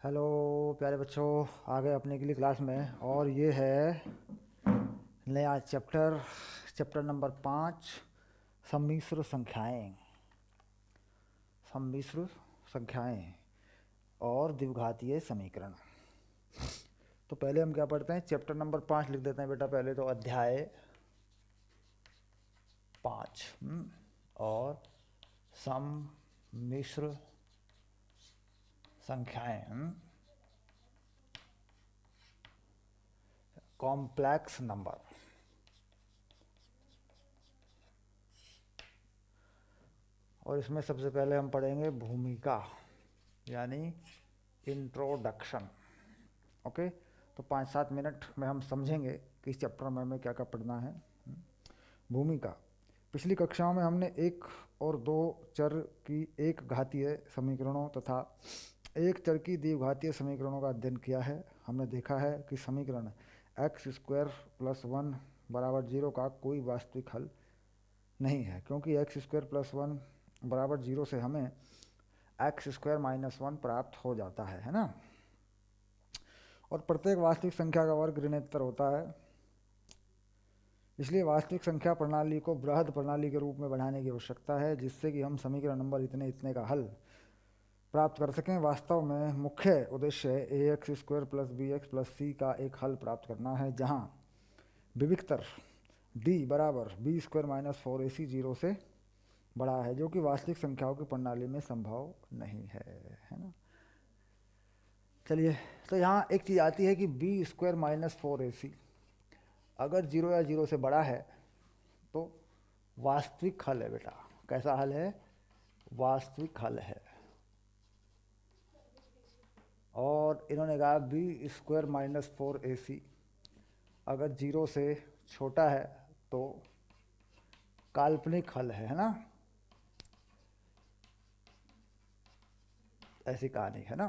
Hello प्यारे बच्चों, आ गए अपने के लिए क्लास में। और ये है नया चैप्टर, चैप्टर नंबर 5, सम्मिश्र संख्याएं। सम्मिश्र संख्याएं और द्विघातीय समीकरण। तो पहले हम क्या पढ़ते हैं, चैप्टर नंबर 5 लिख देते हैं बेटा पहले तो, अध्याय 5। और सम्मिश्र संख्याएं, कॉम्प्लेक्स नंबर। और इसमें सबसे पहले हम पढ़ेंगे भूमिका, यानी इंट्रोडक्शन। ओके, तो 5-7 मिनट में हम समझेंगे कि इस चैप्टर में हमें क्या क्या पढ़ना है। भूमिका। पिछली कक्षाओं में हमने एक और दो चर की एक घातीय समीकरणों तथा एक चर की द्विघातीय समीकरणों का अध्ययन किया है। हमने देखा है कि समीकरण x² + 1 = 0 का कोई वास्तविक हल नहीं है, क्योंकि x² + 1 = 0 से हमें x² - 1 प्राप्त हो जाता है ना। और प्रत्येक वास्तविक संख्या का वर्ग ऋणोत्तर होता है, इसलिए वास्तविक संख्या प्रणाली को बृहद प्रणाली के रूप में बढ़ाने की आवश्यकता है, जिससे कि हम समीकरण नंबर इतने इतने का हल प्राप्त कर सकें। वास्तव में मुख्य उद्देश्य ax² + bx + c का एक हल प्राप्त करना है, जहां विविक्तर d = b² - 4ac 0 से बड़ा है, जो कि वास्तविक संख्याओं की प्रणाली में संभव नहीं है ना। चलिए, तो यहाँ एक चीज़ आती है कि b² - 4ac अगर 0 या 0 से बड़ा है तो वास्तविक हल है बेटा। कैसा हल है? वास्तविक हल है। और इन्होंने कहा b² - 4ac अगर 0 से छोटा है तो काल्पनिक हल है ना। ऐसी कहानी है ना।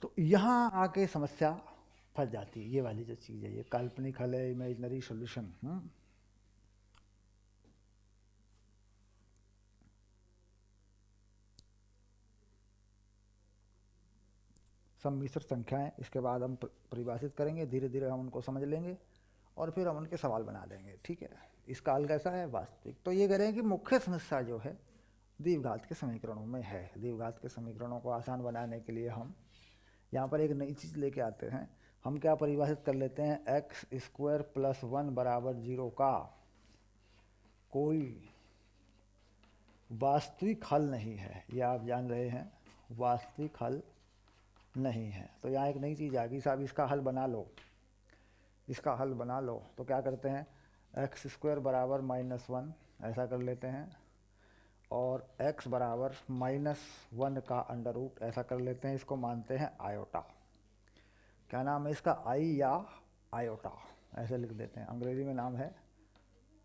तो यहाँ आके समस्या फंस जाती है, ये वाली जो चीज़ है, ये काल्पनिक हल है, इमेजिनरी सॉल्यूशन। सम्मिश्र संख्याएं, इसके बाद हम परिभाषित करेंगे, धीरे धीरे हम उनको समझ लेंगे और फिर हम उनके सवाल बना देंगे। ठीक है, इसका हल कैसा है? वास्तविक। तो ये कह रहे हैं कि मुख्य समस्या जो है द्विघात के समीकरणों में है। द्विघात के समीकरणों को आसान बनाने के लिए हम यहाँ पर एक नई चीज़ लेके आते हैं। हम क्या परिभाषित कर लेते हैं, x² + 1 = 0 का कोई वास्तविक हल नहीं है। ये आप जान रहे हैं, वास्तविक हल नहीं है। तो यहाँ एक नई चीज़ आ गई, साहब इसका हल बना लो, इसका हल बना लो। तो क्या करते हैं, x² = -1 ऐसा कर लेते हैं, और x = -1 का अंडर रूट ऐसा कर लेते हैं। इसको मानते हैं आयोटा। क्या नाम है इसका? आई या आयोटा ऐसे लिख देते हैं। अंग्रेजी में नाम है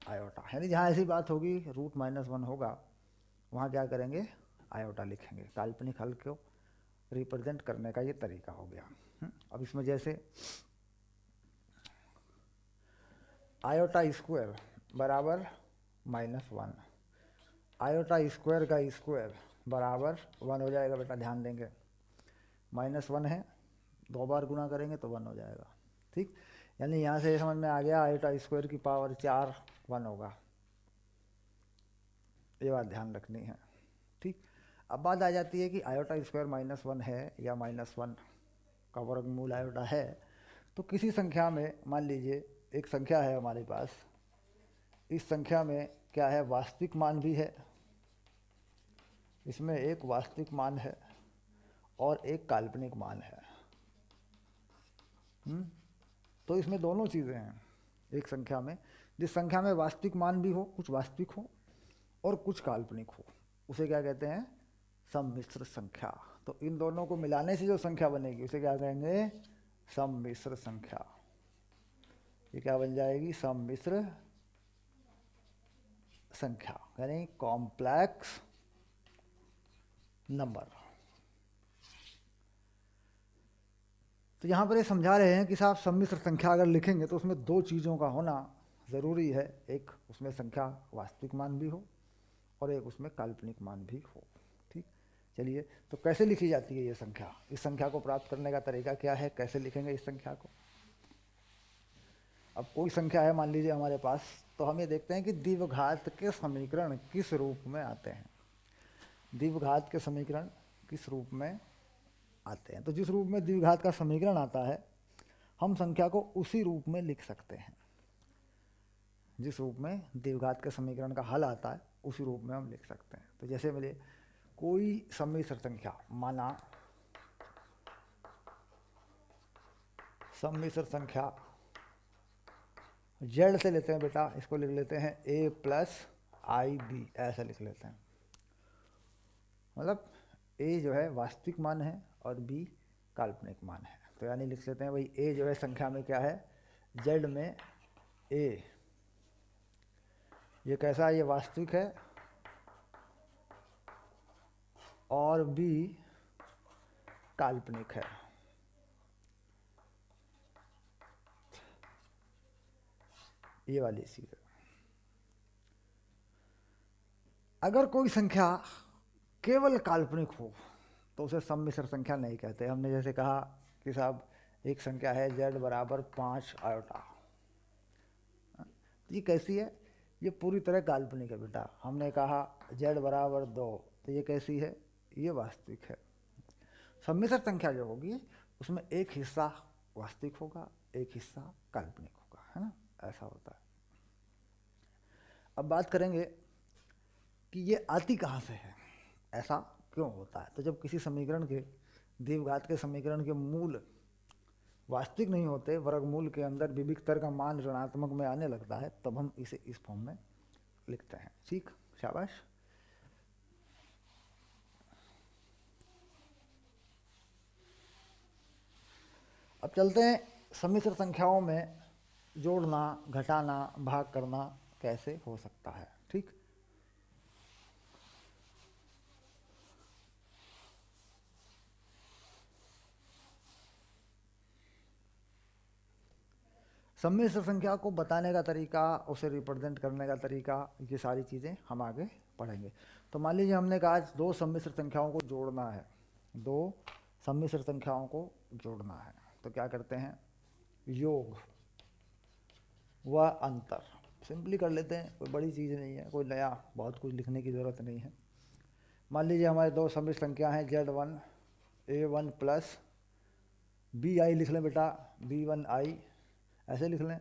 आयोटा। यानी जहाँ ऐसी बात होगी रूट -1 होगा, वहाँ क्या करेंगे, आयोटा लिखेंगे। काल्पनिक हल को रिप्रेजेंट करने का ये तरीका हो गया। अब इसमें जैसे आयोटा स्क्वायर बराबर -1, आयोटा स्क्वायर का स्क्वायर बराबर 1 हो जाएगा बेटा। ध्यान देंगे, -1 है, 2 बार गुना करेंगे तो 1 हो जाएगा। ठीक, यानी यहाँ से समझ में आ गया, आयोटा स्क्वायर की पावर 4 1 होगा। ये बात ध्यान रखनी है। ठीक, अब बात आ जाती है कि आयोटा स्क्वायर -1 है या -1 का वर्गमूल आयोटा है। तो किसी संख्या में, मान लीजिए एक संख्या है हमारे पास, इस संख्या में क्या है, वास्तविक मान भी है, इसमें एक वास्तविक मान है और एक काल्पनिक मान है। तो इसमें दोनों चीज़ें हैं एक संख्या में। जिस संख्या में वास्तविक मान भी हो, कुछ वास्तविक हो और कुछ काल्पनिक हो, उसे क्या कहते हैं, सम्मिश्र संख्या। तो इन दोनों को मिलाने से जो संख्या बनेगी उसे क्या कहेंगे, सम्मिश्र संख्या। ये क्या बन जाएगी, सम्मिश्र संख्या, यानी कॉम्प्लेक्स नंबर। तो यहाँ पर ये समझा रहे हैं कि साहब सम्मिश्र संख्या अगर लिखेंगे तो उसमें दो चीज़ों का होना ज़रूरी है। एक, उसमें संख्या वास्तविक मान भी हो, और एक उसमें काल्पनिक मान भी हो। ठीक, चलिए तो कैसे लिखी जाती है ये संख्या, इस संख्या को प्राप्त करने का तरीका क्या है, कैसे लिखेंगे इस संख्या को। अब कोई संख्या है मान लीजिए हमारे पास, तो हम ये देखते हैं कि द्विघात के समीकरण किस रूप में आते हैं, द्विघात के समीकरण किस रूप में आते हैं। तो जिस रूप में द्विघात का समीकरण आता है हम संख्या को उसी रूप में लिख सकते हैं, जिस रूप में द्विघात के समीकरण का हल आता है उसी रूप में हम लिख सकते हैं। तो जैसे मेरे कोई सम्मिश्र संख्या, माना सम्मिश्र संख्या जेड से लेते हैं बेटा, इसको लिख लेते हैं ए प्लस आई बी, ऐसा लिख लेते हैं। मतलब ए जो है वास्तविक मान है और बी काल्पनिक मान है। तो यानी लिख लेते हैं भाई ए जो है संख्या में क्या है, जेड में ए, ये कैसा है, ये वास्तविक है, और बी काल्पनिक है। ये वाली चीज है। अगर कोई संख्या केवल काल्पनिक हो तो उसे सम्मिश्र संख्या नहीं कहते। हमने जैसे कहा कि साहब एक संख्या है z बराबर 5 आयोटा, ये कैसी है, ये पूरी तरह काल्पनिक है बेटा। हमने कहा z बराबर 2, तो ये कैसी है, ये वास्तविक है। सम्मिश्र संख्या जो होगी उसमें एक हिस्सा वास्तविक होगा, एक हिस्सा काल्पनिक होगा, है ना, ऐसा होता है। अब बात करेंगे कि ये आती कहाँ से है, ऐसा क्यों होता है। तो जब किसी समीकरण के, द्विघात के समीकरण के मूल वास्तविक नहीं होते, वर्गमूल के अंदर विविक्तर का मान ऋणात्मक में आने लगता है, तब हम इसे इस फॉर्म में लिखते हैं। ठीक, शाबाश। अब चलते हैं सम्मिश्र संख्याओं में जोड़ना, घटाना, भाग करना कैसे हो सकता है। ठीक, सम्मिश्र संख्या को बताने का तरीका, उसे रिप्रेजेंट करने का तरीका, ये सारी चीज़ें हम आगे पढ़ेंगे। तो मान लीजिए हमने कहा आज दो सम्मिश्र संख्याओं को जोड़ना है, दो सम्मिश्र संख्याओं को जोड़ना है, तो क्या करते हैं, योग व अंतर सिंपली कर लेते हैं, कोई बड़ी चीज़ नहीं है, कोई नया बहुत कुछ लिखने की ज़रूरत नहीं है। मान लीजिए हमारे दो सम्मिश्र संख्या हैं z1 a1 plus B I लिख लें बेटा, b1 i ऐसे लिख लें,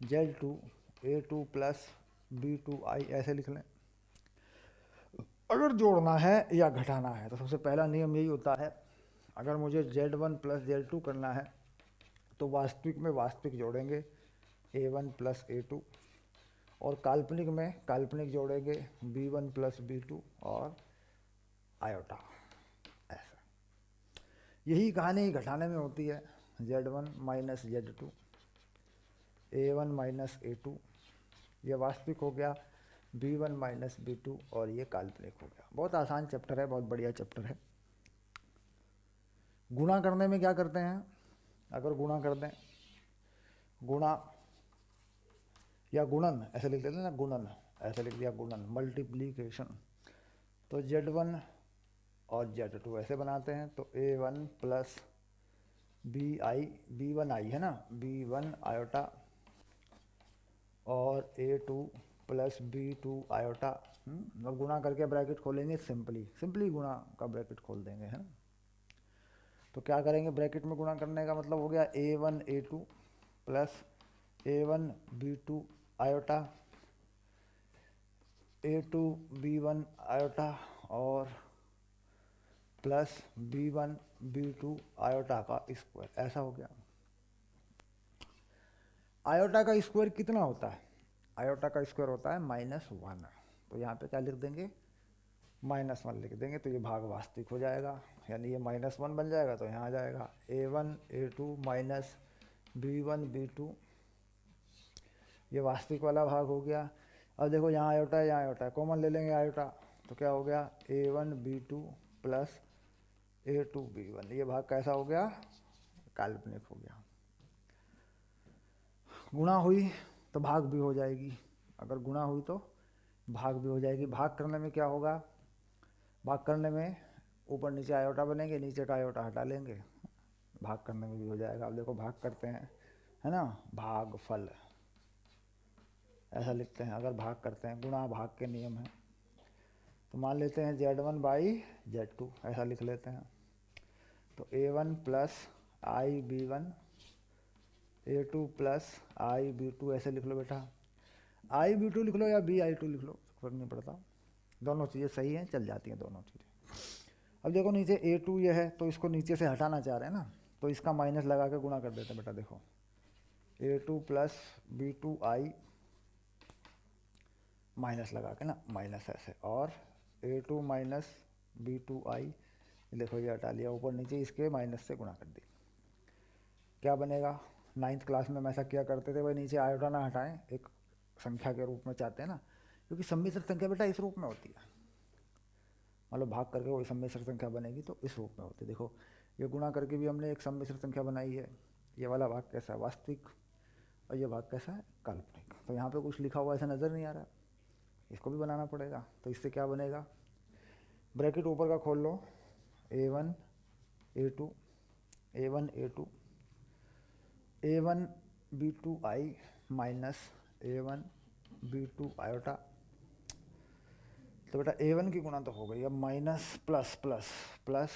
z2 a2 plus b2 i ऐसे लिख लें। अगर जोड़ना है या घटाना है तो सबसे पहला नियम यही होता है, अगर मुझे z1 प्लस z2 करना है तो वास्तविक में वास्तविक जोड़ेंगे a1 प्लस a2, और काल्पनिक में काल्पनिक जोड़ेंगे b1 प्लस b2 और आयोटा, ऐसा। यही कहानी घटाने में होती है, z1 minus z2, a1 minus a2, ये वास्तविक हो गया, b1 माइनस b2 और ये काल्पनिक हो गया। बहुत आसान चैप्टर है, बहुत बढ़िया चैप्टर है। गुणा करने में क्या करते हैं, अगर गुणा कर दें, गुणा या गुणन ऐसे लिख देते हैं ना, गुणन ऐसे लिख दिया, गुणन मल्टीप्लीकेशन, तो z1 और z2 ऐसे बनाते हैं, तो a1 प्लस b1 i है ना, b1 आयोटा और a2 प्लस b2 आयोटा। अब गुणा करके ब्रैकेट खोलेंगे, सिंपली गुणा का ब्रैकेट खोल देंगे, है ना। तो क्या करेंगे, ब्रैकेट में गुणा करने का मतलब हो गया a1 a2 plus a1 b2 iota, a2 b1 iota और प्लस b1 b2 आयोटा का स्क्वायर, ऐसा हो गया। आयोटा का स्क्वायर कितना होता है, आयोटा का स्क्वायर होता है -1, तो यहाँ पे क्या लिख देंगे, -1 लिख देंगे, तो ये भाग वास्तविक हो जाएगा, यानी ये -1 बन जाएगा, तो यहाँ आ जाएगा a1 a2 minus b1 b2, ये वास्तविक वाला भाग हो गया। अब देखो यहाँ आयोटा है, यहाँ आयोटा है, कॉमन ले लेंगे आयोटा, तो क्या हो गया a1 b2 plus a2 b1, ये भाग कैसा हो गया, काल्पनिक हो गया। गुणा हुई तो भाग भी हो जाएगी, अगर गुणा हुई तो भाग भी हो जाएगी। भाग करने में क्या होगा, भाग करने में ऊपर नीचे आयोटा बनेंगे, नीचे का आयोटा हटा लेंगे, भाग करने में भी हो जाएगा। अब देखो भाग करते हैं, है ना, भाग फल ऐसा लिखते हैं। अगर भाग करते हैं, गुणा भाग के नियम है, तो मान लेते हैं Z1 बाई Z2 ऐसा लिख लेते हैं। तो A1 प्लस आई B1 A2 प्लस आई B2 ऐसे लिख लो बेटा। आई B2 लिख लो या BI2 लिख लो, फर्क नहीं पड़ता, दोनों चीज़ें सही हैं, चल जाती हैं दोनों चीज़ें। अब देखो नीचे A2 ये है, तो इसको नीचे से हटाना चाह रहे हैं ना, तो इसका माइनस लगा के गुणा कर देते हैं बेटा। देखो A2 प्लस B2I माइनस लगा के ना, माइनस ऐसे, और A2 माइनस B2I, देखो ये हटा लिया, ऊपर नीचे इसके माइनस से गुणा कर दी। क्या बनेगा, 9th क्लास में हम ऐसा किया करते थे भाई, नीचे आयोटा ना हटाएं, एक संख्या के रूप में चाहते हैं ना, क्योंकि सम्मिश्र संख्या बेटा इस रूप में होती है, मतलब भाग करके कोई सम्मिश्र संख्या बनेगी तो इस रूप में होती है। देखो ये गुणा करके भी हमने एक सम्मिश्र संख्या बनाई है, ये वाला भाग कैसा है, वास्तविक, और ये भाग कैसा है, काल्पनिक। तो यहाँ पे कुछ लिखा हुआ ऐसा नज़र नहीं आ रहा, इसको भी बनाना पड़ेगा। तो इससे क्या बनेगा, ब्रैकेट ऊपर का खोल लो, A1 A2 A1 A2 A1 B2I minus A1 B2 iota. तो बेटा A1 की गुणा तो हो गई, अब minus plus plus plus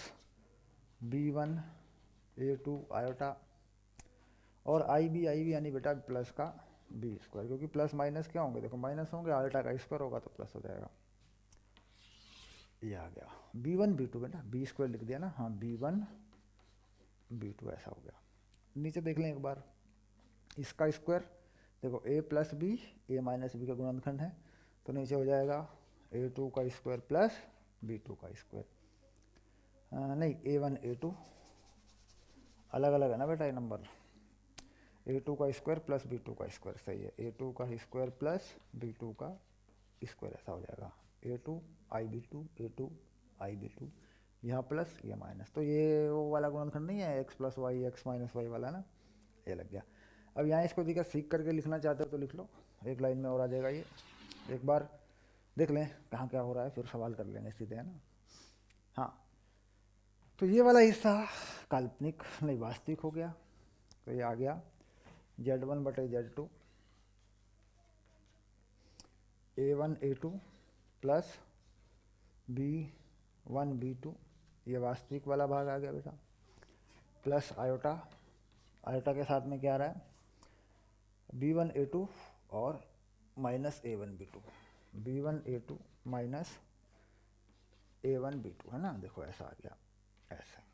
B1 A2 iota, और आई बी यानी बेटा प्लस का बी स्क्वायर, क्योंकि प्लस माइनस क्या होंगे, देखो माइनस होंगे, आयोटा का स्क्वायर होगा तो प्लस हो जाएगा। ये आ गया B1 B2 बेटा, बी स्क्वायर लिख दिया ना, हाँ B1 B2 ऐसा हो गया। नीचे देख लें एक बार, इसका स्क्वायर देखो A plus B A minus B का गुणनखंड है, तो नीचे हो जाएगा A2 का स्क्वायर प्लस B2 का स्क्वायर, नहीं A1 A2 अलग अलग है ना बेटा ये नंबर, A2 का स्क्वायर प्लस B2 का स्क्वायर, सही है, A2 का स्क्वायर प्लस B2 का स्क्वायर ऐसा हो जाएगा, A2 IB2 A2 IB2, यहाँ प्लस ये माइनस, तो ये वो वाला गुणनखंड नहीं है x plus Y X minus Y वाला ना, ये लग गया। अब यहाँ इसको देखा सीख करके लिखना चाहते हो तो लिख लो, एक लाइन में और आ जाएगा ये, एक बार देख लें कहाँ क्या हो रहा है, फिर सवाल कर लेंगे सीधे, है ना। हाँ, तो ये वाला हिस्सा काल्पनिक नहीं वास्तविक हो गया, तो ये आ गया Z1 बटे Z2 A1 A2 plus B1 B2, ये वास्तविक वाला भाग आ गया बेटा, प्लस आयोटा, आयोटा के साथ में क्या आ रहा है, B1 A2 और minus A1 B2, B1 A2 minus A1 B2, है ना, देखो ऐसा आ गया, ऐसे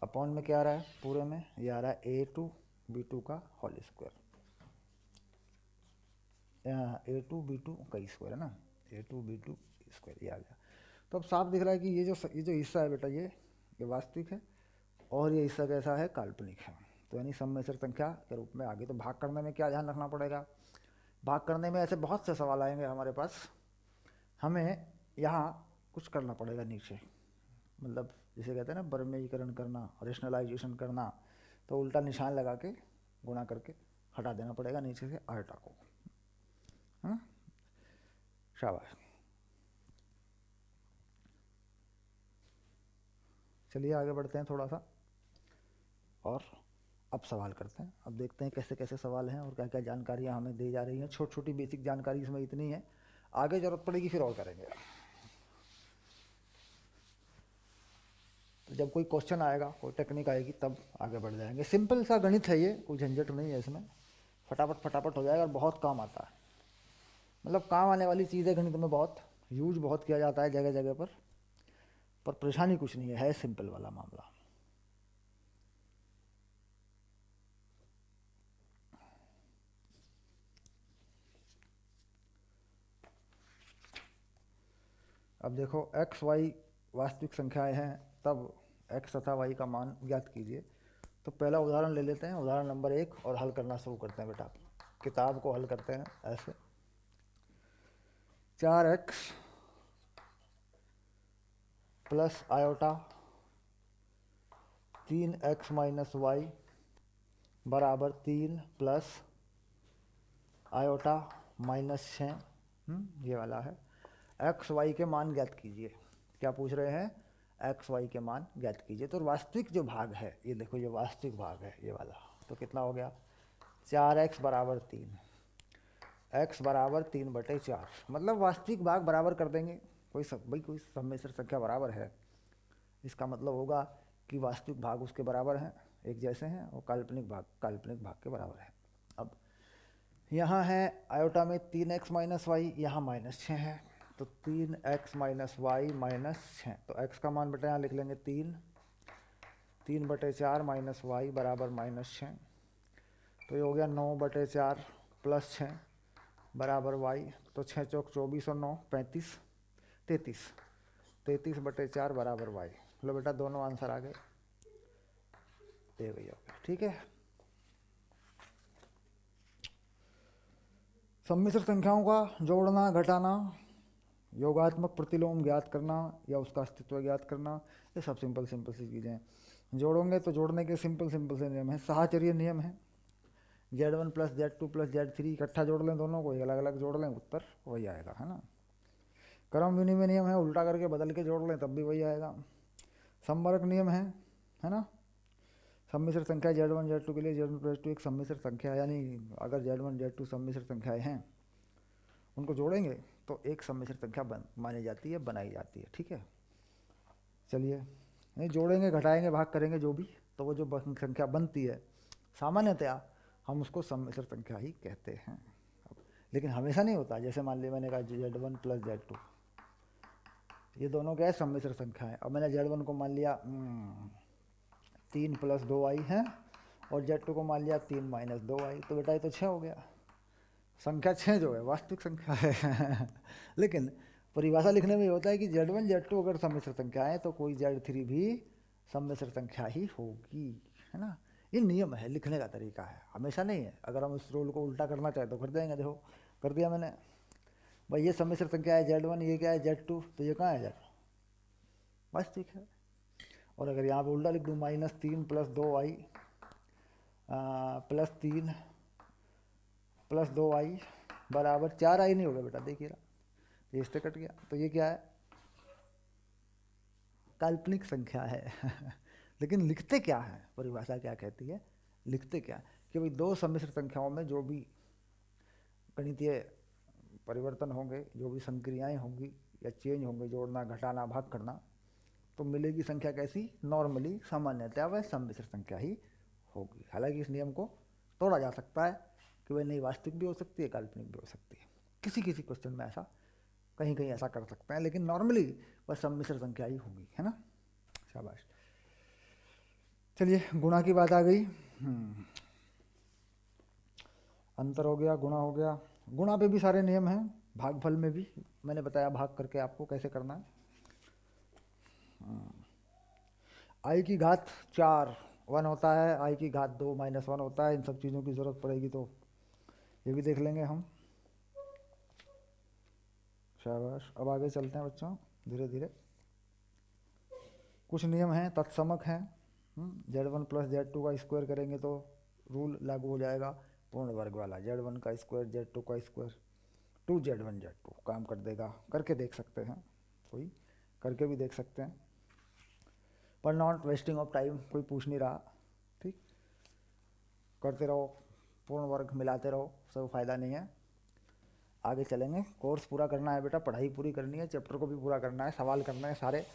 अपॉन में क्या आ रहा है, पूरे में ये आ रहा है A2 B2 का होल स्क्वायर, A2 B2 का स्क्वायर है ना, A2 B2 स्क्वायर, ये आ गया। तो अब साफ दिख रहा है कि ये जो हिस्सा है बेटा, ये वास्तविक है, और ये हिस्सा कैसा है, काल्पनिक है। तो यानी सम्मिश्र संख्या के रूप में आगे। तो भाग करने में क्या ध्यान रखना पड़ेगा, भाग करने में ऐसे बहुत से सवाल आएंगे हमारे पास, हमें यहाँ कुछ करना पड़ेगा नीचे, मतलब जिसे कहते हैं ना बर्मेईकरण करना, रेशनलाइजेशन करना, तो उल्टा निशान लगा के गुणा करके हटा देना पड़ेगा नीचे से आयोटा को, हाँ, शाबाश। चलिए आगे बढ़ते हैं थोड़ा सा, और अब सवाल करते हैं। अब देखते हैं कैसे कैसे सवाल हैं और क्या क्या जानकारियाँ हमें दी जा रही हैं। छोटी छोटी बेसिक जानकारी इसमें इतनी है, आगे ज़रूरत पड़ेगी फिर और करेंगे। तो जब कोई क्वेश्चन आएगा, कोई टेक्निक आएगी, तब आगे बढ़ जाएंगे। सिंपल सा गणित है ये, कोई झंझट नहीं है इसमें, फटाफट फटाफट हो जाएगा और बहुत काम आता है, मतलब काम आने वाली चीज़ें गणित में बहुत यूज बहुत किया जाता है जगह जगह पर परेशानी कुछ नहीं है सिंपल वाला मामला। अब देखो x y वास्तविक संख्याएं हैं, तब x तथा y का मान ज्ञात कीजिए। तो पहला उदाहरण ले लेते हैं, उदाहरण नंबर 1, और हल करना शुरू करते हैं बेटा। किताब को हल करते हैं ऐसे, 4x plus iota 3x minus Y बराबर 3 प्लस आयोटा माइनस 6 ये वाला है। एक्स वाई के मान ज्ञात कीजिए। क्या पूछ रहे हैं? एक्स वाई के मान ज्ञात कीजिए। तो वास्तविक जो भाग है, ये देखो, ये वास्तविक भाग है ये वाला। तो कितना हो गया? 4x बराबर 3, x बराबर 3/4, मतलब वास्तविक भाग बराबर कर देंगे। कोई सम्मिश्र संख्या बराबर है, इसका मतलब होगा कि वास्तविक भाग उसके बराबर हैं, एक जैसे हैं, और काल्पनिक भाग के बराबर है। अब यहाँ है आयोटा में 3x माइनस वाई, यहाँ -6 है, तो 3x माइनस वाई -6, तो x का मान बेटा यहाँ लिख लेंगे 3/4 माइनस वाई बराबर -6, तो ये हो गया 9/4 प्लस 6 बराबर वाई, तो 6 चौक 24 और 9 35, 33/4 बराबर वाई। लो बेटा दोनों आंसर आ गए, ये भैया, ठीक है। सम्मिश्र संख्याओं का जोड़ना, घटाना, योगात्मक प्रतिलोम ज्ञात करना या उसका अस्तित्व ज्ञात करना, ये सब सिंपल सी चीज़ें हैं। जोड़ोगे तो जोड़ने के सिंपल से नियम है, साहचर्य नियम है। Z1 + Z2 + Z3 इकट्ठा जोड़ लें, दोनों को अलग अलग जोड़ लें, उत्तर वही आएगा, है ना। क्रम विनिमय नियम है, उल्टा करके बदल के जोड़ लें तब भी वही आएगा। संवर्ग नियम है ना। सम्मिश्र संख्या Z1 Z2 के लिए Z1 + Z2 एक सम्मिश्र संख्या है, यानी अगर Z1 Z2 सम्मिश्र संख्याएं हैं, उनको जोड़ेंगे तो एक सम्मिश्र संख्या मानी जाती है, बनाई जाती है, ठीक है। चलिए, नहीं जोड़ेंगे, घटाएंगे, भाग करेंगे जो भी, तो वो जो संख्या बनती है सामान्यतया हम उसको सम्मिश्र संख्या ही कहते हैं। लेकिन हमेशा नहीं होता। जैसे मान लिया मैंने कहा Z1 + Z2, ये दोनों क्या है? सम्मिश्र संख्या है। अब मैंने Z1 को मान लिया 3 + 2i है, और Z2 को मान लिया 3 - 2i, तो बेटा ये तो 6 हो गया। संख्या 6 जो है वास्तविक संख्या है लेकिन परिभाषा लिखने में ये होता है कि Z1 Z2 अगर सम्मिश्र संख्या है तो कोई Z3 भी सम्मिश्र संख्या ही होगी, है ना। ये नियम है, लिखने का तरीका है, हमेशा नहीं है। अगर हम इस रूल को उल्टा करना चाहें तो कर देंगे। देखो कर दिया मैंने भाई, ये सम्मिश्र संख्या है Z1, ये क्या है Z2, तो ये कहाँ है Z, वास्तविक है। और अगर यहाँ पे उल्टा लिख दूँ -3 + 2i +3 + 2i बराबर 4i, नहीं होगा बेटा, देखिए ये इससे कट गया, तो ये क्या है? काल्पनिक संख्या है लेकिन लिखते क्या है, परिभाषा क्या कहती है, लिखते क्या है कि भाई दो सम्मिश्र संख्याओं में जो भी गणितीय परिवर्तन होंगे, जो भी संक्रियाएं होंगी या चेंज होंगे, जोड़ना, घटाना, भाग करना, तो मिलेगी संख्या कैसी? नॉर्मली, सामान्यतया वह सम्मिश्र संख्या ही होगी। हालांकि इस नियम को तोड़ा जा सकता है कि वह नहीं, वास्तविक भी हो सकती है, काल्पनिक भी हो सकती है। किसी किसी क्वेश्चन में ऐसा, कहीं कहीं ऐसा कर सकते हैं, लेकिन नॉर्मली वह सम्मिश्र संख्या ही होगी, है ना। शाबाश। चलिए, गुणा की बात आ गई। अंतर हो गया, गुणा हो गया। गुणा पे भी सारे नियम हैं, भागफल में भी मैंने बताया भाग करके आपको कैसे करना है। आई की घात 4 1 होता है, आई की घात 2 -1 होता है। इन सब चीज़ों की ज़रूरत पड़ेगी तो ये भी देख लेंगे हम। शाबाश। अब आगे चलते हैं बच्चों, धीरे धीरे। कुछ नियम हैं, तत्समक हैं। Z1 + Z2 का स्क्वायर करेंगे तो रूल लागू हो जाएगा, पूर्ण वर्ग वाला। Z1 का स्क्वायर Z2 का स्क्वायर 2Z1 Z2 काम कर देगा। करके देख सकते हैं, कोई करके भी देख सकते हैं, पर नॉट वेस्टिंग ऑफ टाइम, कोई पूछ नहीं रहा, ठीक। करते रहो, पूर्ण वर्ग मिलाते रहो, सब फ़ायदा नहीं है। आगे चलेंगे, कोर्स पूरा करना है बेटा, पढ़ाई पूरी करनी है, चैप्टर को भी पूरा करना है, सवाल करने हैं सारे,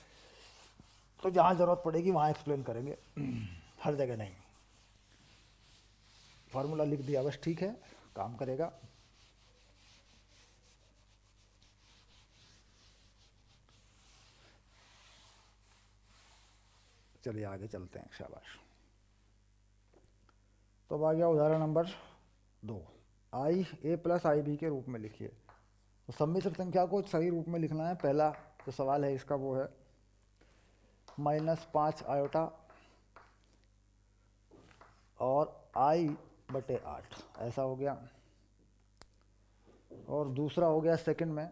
तो जहाँ ज़रूरत पड़ेगी वहाँ एक्सप्लेन करेंगे हर जगह नहीं। फार्मूला लिख दिया बस, ठीक है, काम करेगा। चलिए आगे चलते हैं, शाबाश। तो अब आ गया उदाहरण नंबर 2। आई ए + आई बी के रूप में लिखिए। तो सम्मिश्र संख्या को सही रूप में लिखना है। पहला जो सवाल है इसका वो है -5 आयोटा और i/8, ऐसा हो गया। और दूसरा हो गया सेकंड में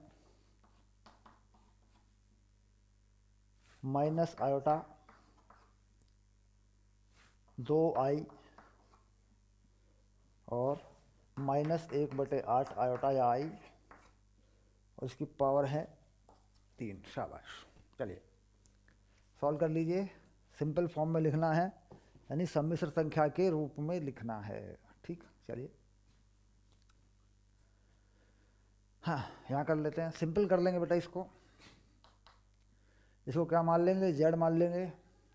-i आयोटा 2i और -1/8 आयोटा या i और इसकी पावर है 3। शाबाश। चलिए सॉल्व कर लीजिए। सिंपल फॉर्म में लिखना है, यानी सम्मिश्र संख्या के रूप में लिखना है। ठीक, चलिए हाँ यहाँ कर लेते हैं, सिंपल कर लेंगे बेटा। इसको क्या मान लेंगे, जेड मान लेंगे।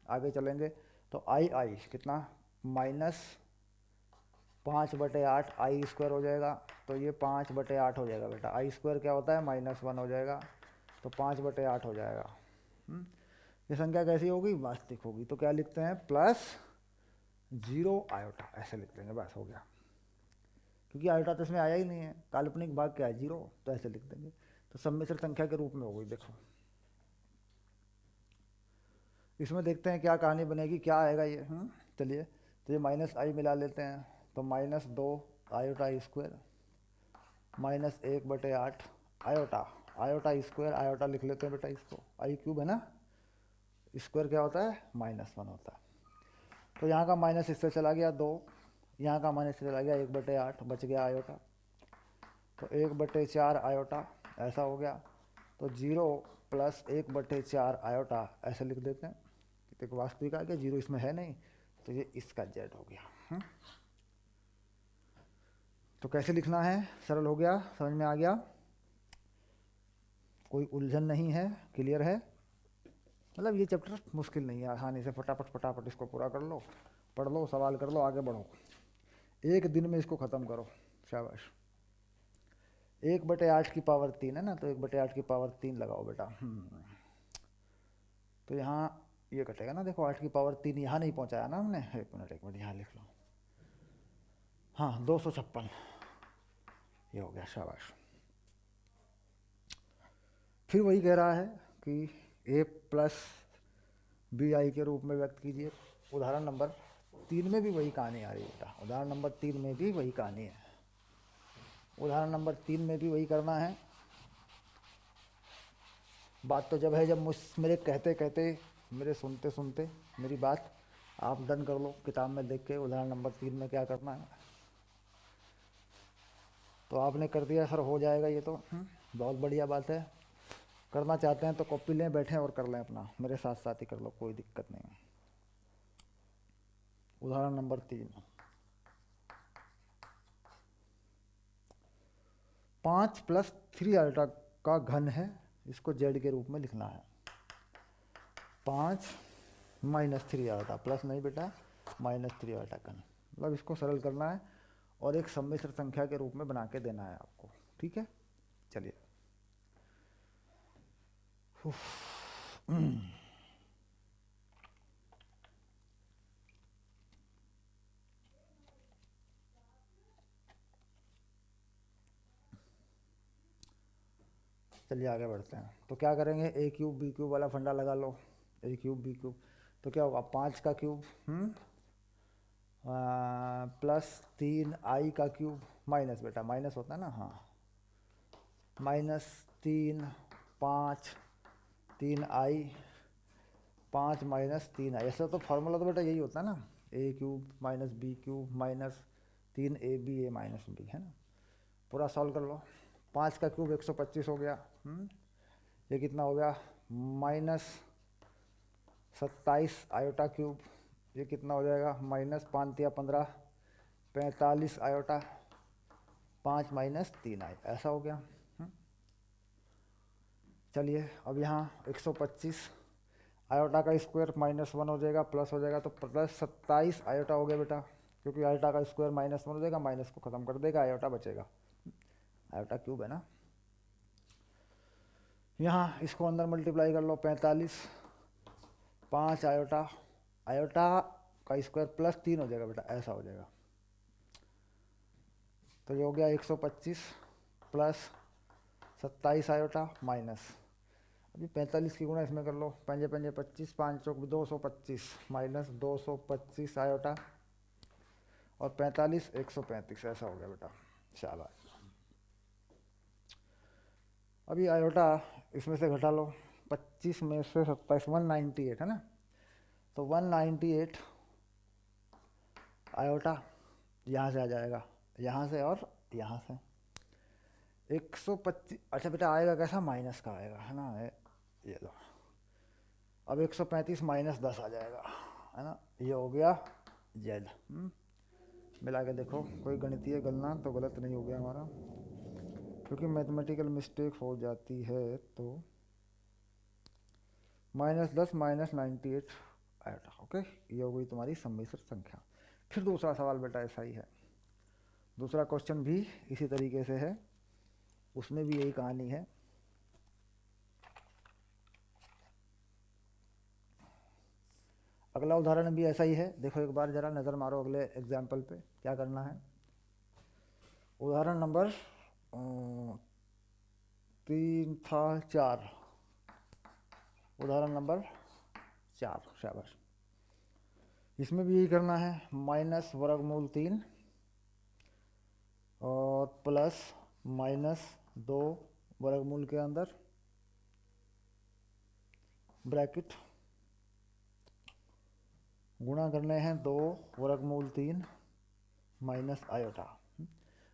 आगे चलेंगे तो आई कितना, -5/8 आई स्क्वायर हो जाएगा। तो ये 5/8 हो जाएगा बेटा। आई स्क्वायर क्या होता है, -1 हो जाएगा, तो 5/8 हो जाएगा। ये संख्या कैसी होगी, वास्तविक होगी। तो क्या लिखते हैं, +0 आयोटा, ऐसे लिख देंगे, बस हो गया। क्योंकि आयोटा तो इसमें आया ही नहीं है, काल्पनिक भाग क्या है, 0, तो ऐसे लिख देंगे। तो सम्मिश्र संख्या के रूप में हो गई। देखो इसमें देखते हैं क्या कहानी बनेगी, क्या आएगा ये। चलिए तो ये -i मिला लेते हैं। तो -2 iota square -1/8 iota, iota square, iota लिख लेते हैं बेटा इसको, i³ है ना, स्क्वायर क्या होता है, -1 होता है। तो यहाँ का माइनस इससे चला गया 2, यहाँ का माइनस चला गया 1/8, बच गया आयोटा। तो 1/4 आयोटा, ऐसा हो गया। तो 0 + 1/4 आयोटा, ऐसे लिख देते हैं। देखो वास्तविक आ गया, 0 इसमें है नहीं, तो ये इसका जेड हो गया। तो कैसे लिखना है, सरल हो गया, समझ में आ गया, कोई उलझन नहीं है, क्लियर है। मतलब ये चैप्टर मुश्किल नहीं है, आसानी से फटाफट इसको पूरा कर लो, पढ़ लो, सवाल कर लो, आगे बढ़ो। एक दिन में इसको ख़त्म करो, शाबाश। 1/8 की पावर 3 है ना, तो 1/8 की पावर 3 लगाओ बेटा। तो यहाँ ये कटेगा ना, देखो 8 की पावर 3 यहाँ नहीं पहुँचाया ना हमने। एक मिनट यहाँ लिख लो, हाँ 256, ये हो गया, शाबाश। फिर वही कह रहा है कि a + bi के रूप में व्यक्त कीजिए। उदाहरण नंबर 3 में भी वही कहानी आ रही है बेटा, उदाहरण नंबर 3 में भी वही कहानी है। उदाहरण नंबर 3 में भी वही करना है। बात तो जब है जब मेरे कहते कहते, मेरे सुनते सुनते मेरी बात आप डन कर लो किताब में देख के, उदाहरण नंबर 3 में क्या करना है। तो आपने कर दिया सर, हो जाएगा ये तो, बहुत बढ़िया बात है। करना चाहते हैं तो कॉपी लें, बैठें और कर लें अपना, मेरे साथ साथ ही कर लो, कोई दिक्कत नहीं है। उदाहरण नंबर 3, 5 + 3 आयोटा का घन है, इसको जेड के रूप में लिखना है। 5 - 3 आयोटा, प्लस नहीं बेटा, -3 आयोटा घन, मतलब इसको सरल करना है और एक सम्मिश्र संख्या के रूप में बना के देना है आपको, ठीक है। चलिए चलिए आगे बढ़ते हैं। तो क्या करेंगे, a³ b³ वाला फंडा लगा लो। a³ b³ तो क्या होगा, 5 का क्यूब +3i का क्यूब, माइनस बेटा, माइनस होता है ना, हाँ, -3 5 3i, 5 - 3i, ऐसा तो फार्मूला तो बेटा यही होता है ना, a³ - b³ -3ab - b, है ना। पूरा सॉल्व कर लो। 5 का क्यूब 125 हो गया। ये कितना हो गया, -27 आयोटा क्यूब, ये कितना हो जाएगा, -5 या 15 45 आयोटा, 5 - 3i, ऐसा हो गया। चलिए अब यहाँ 125 आयोटा का स्क्वायर -1 हो जाएगा, प्लस हो जाएगा, तो +27 आयोटा हो गया बेटा, क्योंकि आयोटा का स्क्वायर -1 हो जाएगा, माइनस को ख़त्म कर देगा, आयोटा बचेगा, आयोटा क्यूब है ना। यहाँ इसको अंदर मल्टीप्लाई कर लो, 45 5 आयोटा, आयोटा का स्क्वायर +3 हो जाएगा बेटा, ऐसा हो जाएगा। तो ये हो गया 125 + 27 आयोटा माइनस, अभी 45 की गुणा इसमें कर लो, 5 5 25, 5 चौक 225 -225 आयोटा, और 45 135, ऐसा हो गया बेटा, शाबाश। अभी आयोटा इसमें से घटा लो, 25 में से 27, 198 है ना, तो 198 आयोटा यहाँ से आ जाएगा, यहाँ से और यहाँ से, 125, अच्छा बेटा आएगा कैसा, माइनस का आएगा है ना, ये लो। अब 135 माइनस 10 आ जाएगा है ना, ये हो गया जेड। मिला के देखो, कोई गणितीय गणना तो गलत नहीं हो गया हमारा, क्योंकि मैथमेटिकल मिस्टेक हो जाती है तो -10 -98 आएगा। ओके, ये हो गई तुम्हारी सम्मिश्र संख्या। फिर दूसरा सवाल बेटा ऐसा ही है, दूसरा क्वेश्चन भी इसी तरीके से है, उसमें भी यही कहानी है। अगला उदाहरण भी ऐसा ही है, देखो एक बार जरा नज़र मारो अगले एग्जाम्पल पे क्या करना है। उदाहरण नंबर 3 था 4, उदाहरण नंबर 4, शाबाश। इसमें भी यही करना है, माइनस वर्गमूल 3 और प्लस -2 वर्गमूल के अंदर ब्रैकेट, गुणा करने हैं 2 वर्गमूल 3 माइनस आयोटा।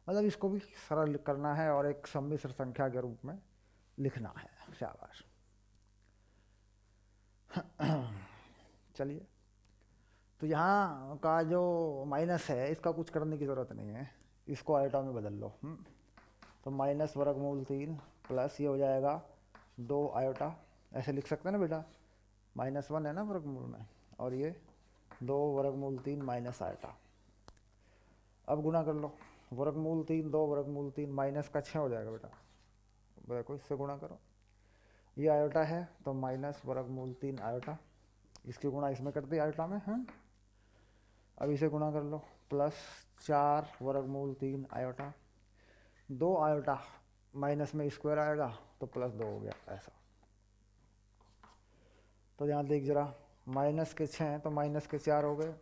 मतलब इसको भी सरल करना है और एक सम्मिश्र संख्या के रूप में लिखना है, शाबाश। चलिए, तो यहाँ का जो माइनस है इसका कुछ करने की ज़रूरत नहीं है, इसको आयोटा में बदल लो। तो माइनस वर्गमूल 3 प्लस ये हो जाएगा 2 आयोटा, ऐसे लिख सकते हैं ना बेटा, -1 है ना वर्गमूल में, और ये 2 वर्गमूल 3 माइनस आयोटा। अब गुणा कर लो, वर्गमूल 3 2 वर्गमूल 3 माइनस का 6 हो जाएगा बेटा, देखो इससे गुणा करो, ये आयोटा है तो माइनस वर्गमूल 3 आयोटा, इसकी गुणा इसमें कर दी आयोटा में है। अब इसे गुणा कर लो, प्लस 4 वर्गमूल 3 आयोटा, 2 आयोटा माइनस में स्क्वायर आएगा तो +2 हो गया ऐसा। तो यहाँ देख जरा, माइनस के 6 हैं तो माइनस के 4 हो गए,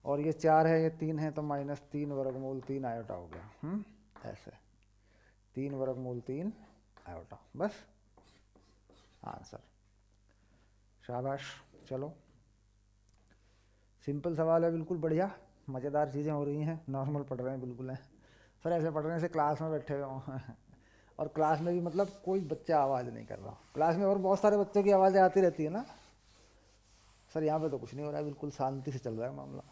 और ये 4 है ये 3 है तो -3 वर्गमूल 3 आयोटा हो गया। ऐसे 3 वर्गमूल 3 आयोटा, बस आंसर, शाबाश। चलो, सिंपल सवाल है, बिल्कुल बढ़िया, मज़ेदार चीज़ें हो रही हैं, नॉर्मल पढ़ रहे हैं बिल्कुल है सर, ऐसे पढ़ रहे हैं जैसे क्लास में बैठे हुए हों। और क्लास में भी मतलब कोई बच्चा आवाज़ नहीं कर रहा, क्लास में और बहुत सारे बच्चों की आवाज़ें आती रहती है ना सर, यहाँ पे तो कुछ नहीं हो रहा है, बिल्कुल शांति से चल रहा है मामला।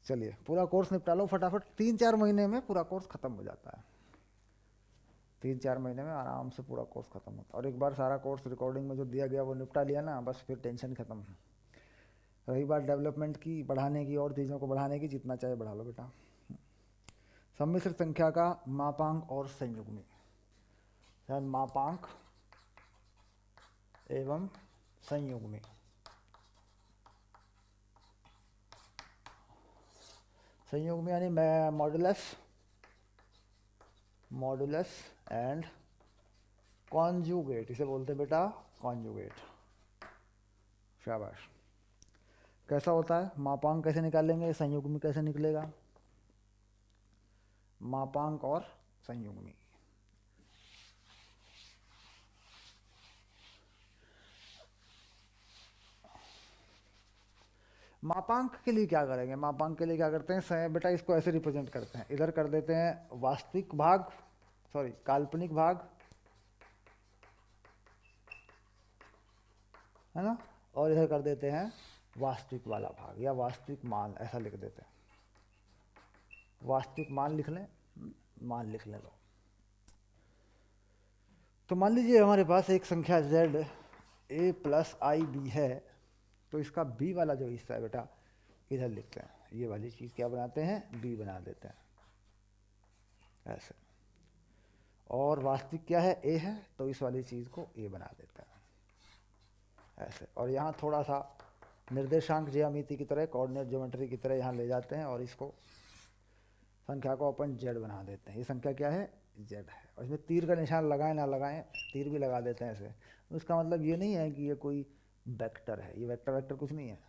चलिए, पूरा कोर्स निपटा लो फटाफट, 3-4 महीने में पूरा कोर्स ख़त्म हो जाता है, 3-4 महीने में आराम से पूरा कोर्स ख़त्म होता है। और एक बार सारा कोर्स रिकॉर्डिंग में जो दिया गया वो निपटा लिया ना, बस फिर टेंशन ख़त्म। रही बात डेवलपमेंट की, बढ़ाने की और चीज़ों को बढ़ाने की, जितना चाहे बढ़ा लो बेटा। सम्मिश्र संख्या का मापांक और संयुग्मी, मापांक एवं संयुग्मी। संयुग्मी यानी मॉडुलस एंड कॉन्जुगेट, इसे बोलते हैं बेटा कॉन्जुगेट, शाबाश। कैसा होता है मापांक, कैसे निकालेंगे, संयुग्मी कैसे निकलेगा, मापांक और संयुग्मी। मापांक के लिए क्या करेंगे, मापांक के लिए क्या करते हैं बेटा, इसको ऐसे रिप्रेजेंट करते हैं, इधर कर देते हैं वास्तविक भाग, सॉरी काल्पनिक भाग है ना, और इधर कर देते हैं वास्तविक वाला भाग या वास्तविक मान, ऐसा लिख देते हैं, वास्तविक मान लिख लें, मान लिख लें लो। तो मान लीजिए हमारे पास एक संख्या z a + ib है, तो इसका b वाला जो हिस्सा है बेटा इधर लिखते हैं, ये वाली चीज़ क्या बनाते हैं, b बना देते हैं ऐसे, और वास्तविक क्या है, a है, तो इस वाली चीज़ को a बना देते हैं ऐसे। और यहाँ थोड़ा सा निर्देशांक ज्यामिति की तरह, कोऑर्डिनेट ज्योमेट्री की तरह यहाँ ले जाते हैं और इसको संख्या को अपन z बना देते हैं। ये संख्या क्या है, z है, और इसमें तीर का निशान लगाएं ना लगाएं, तीर भी लगा देते हैं ऐसे, तो इसका मतलब ये नहीं है कि ये कोई वेक्टर है, ये वेक्टर कुछ नहीं है,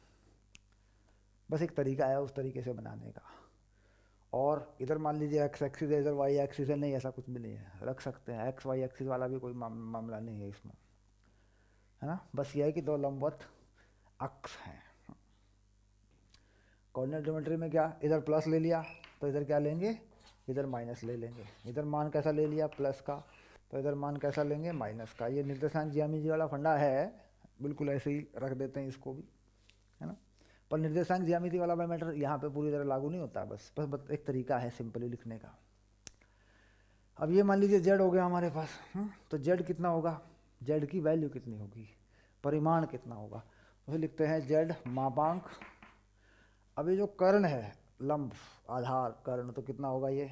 बस एक तरीका है उस तरीके से बनाने का। और इधर मान लीजिए x एक्सिस है, इधर y एक्सिस है, नहीं ऐसा कुछ भी नहीं है, रख सकते हैं, x y एक्सिस वाला भी कोई मामला नहीं है इसमें, है ना, बस ये है कि दो लंबवत अक्ष हैं। कोऑर्डिनेट ज्योमेट्री में क्या, इधर प्लस ले लिया तो इधर क्या लेंगे, इधर माइनस ले लेंगे। इधर मान कैसा ले लिया प्लस का, तो इधर मान कैसा लेंगे माइनस का। ये निर्देशांक ज्यामिति वाला फंडा है, बिल्कुल ऐसे ही रख देते हैं इसको भी, है ना। पर निर्देशांक ज्यामिति वाला मैटर यहाँ पे पूरी तरह लागू नहीं होता, बस एक तरीका है सिंपली लिखने का। अब ये मान लीजिए जेड हो गया हमारे पास, तो जेड कितना होगा, जेड की वैल्यू कितनी होगी, परिमाण कितना होगा, उसे लिखते हैं जेड मापांक। अब ये जो कर्ण है, लंब आधार कर्ण, तो कितना होगा ये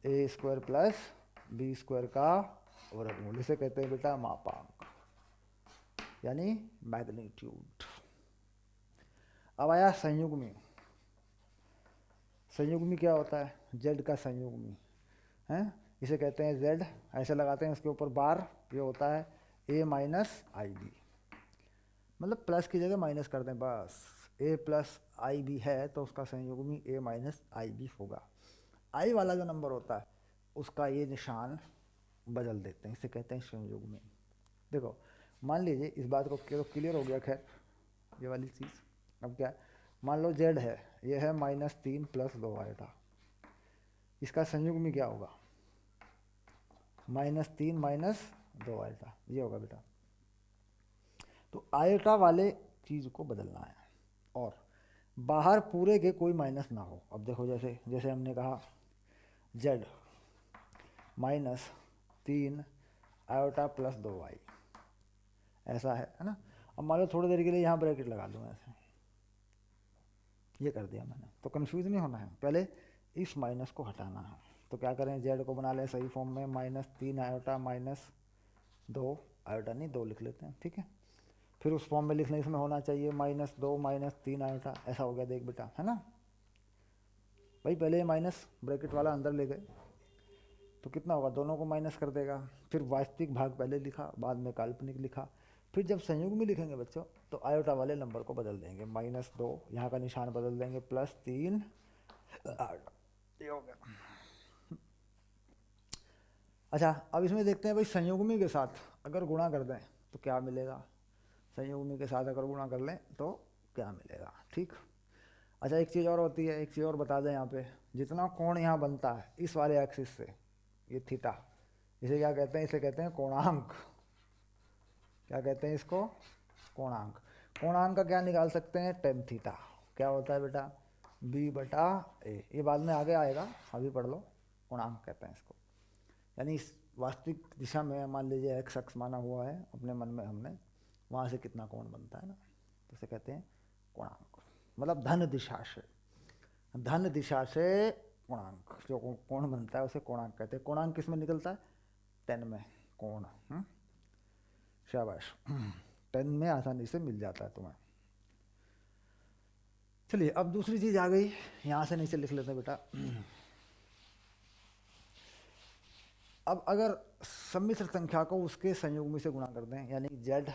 ए स्क्वायर प्लस बी स्क्वायर का वर्गमूल, इसे कहते हैं बेटा मापांक, यानी मैग्नीट्यूड। अब आया संयुग्मी। संयुग्मी क्या होता है, जेड का संयुग्मी है, इसे कहते हैं जेड, ऐसे लगाते हैं उसके ऊपर बार, ये होता है ए माइनस आई बी, मतलब प्लस की जगह माइनस कर दें बस। ए प्लस आई बी है तो उसका संयुग्मी ए माइनस आई बी होगा। आई वाला जो नंबर होता है उसका ये निशान बदल देते हैं, इसे कहते हैं संयुग्मी। देखो मान लीजिए इस बात को क्लियर हो गया, खैर ये वाली चीज़। अब क्या, मान लो जेड है, ये है -3 + 2 आएगा, इसका संयुग्मी क्या होगा -3 - 2 आएगा, ये होगा बेटा। तो आयटा वाले चीज़ को बदलना है और बाहर पूरे के कोई माइनस ना हो। अब देखो जैसे जैसे हमने कहा जेड -3 आयोटा + 2y, ऐसा है ना। अब मान लो थोड़ी देर के लिए यहाँ ब्रैकेट लगा दूँ ऐसे, ये कर दिया मैंने, तो कंफ्यूज नहीं होना है, पहले इस माइनस को हटाना है। तो क्या करें, जेड को बना लें सही फॉर्म में, -3 आयोटा -2 आयोटा नहीं 2 लिख लेते हैं, ठीक है। फिर उस फॉर्म में लिखने इसमें होना चाहिए -2 -3 आयोटा, ऐसा हो गया देख बेटा, है ना भाई। पहले ये माइनस ब्रैकेट वाला अंदर ले गए तो कितना होगा, दोनों को माइनस कर देगा। फिर वास्तविक भाग पहले लिखा, बाद में काल्पनिक लिखा। फिर जब संयुग्म में लिखेंगे बच्चों तो आयोटा वाले नंबर को बदल देंगे, -2 यहाँ का निशान बदल देंगे, +3 आयोटा, ये हो गया। अच्छा अब इसमें देखते हैं भाई संयुग्मी के साथ अगर गुणा कर दें तो क्या मिलेगा, संयुग्मी के साथ अगर गुणा कर लें तो क्या मिलेगा, ठीक। अच्छा एक चीज़ और होती है, एक चीज़ और बता दें यहाँ पे, जितना कोण यहाँ बनता है इस वाले एक्सिस से, ये थीटा, इसे क्या कहते हैं, इसे कहते हैं कोणांक। क्या कहते हैं इसको, कोणांक। कोणांक का क्या निकाल सकते हैं, tan थीटा, क्या होता है बेटा b/a, ये बाद में आगे आएगा, अभी पढ़ लो। कोणांक कहते हैं इसको, यानी इस वास्तविक दिशा में मान लीजिए x अक्ष माना हुआ है अपने मन में हमने, वहाँ से कितना कोण बनता है ना, तो इसे कहते हैं कोणांक। मतलब धन दिशा से, धन दिशा से कोणांक जो कोण बनता है उसे कोणांक कहते हैं। कोणांक किस में निकलता है, tan में कोण, शाबाश, tan में आसानी से मिल जाता है तुम्हें। चलिए अब दूसरी चीज आ गई, यहाँ से नीचे लिख लेते हैं बेटा। अब अगर सम्मिश्र संख्या को उसके संयुग्मी से गुणा कर दें, यानी z